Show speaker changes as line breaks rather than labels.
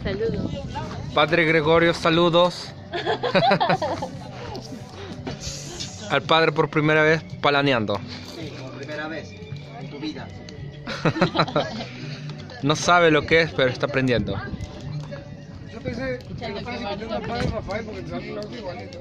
Saludos.
Padre Gregorio, saludos. Al padre por primera vez palaneando.
Sí, como primera vez en tu vida.
No sabe lo que es, pero está aprendiendo.
Yo pensé que lo estaba escuchando al padre Rafael porque te salió igualito.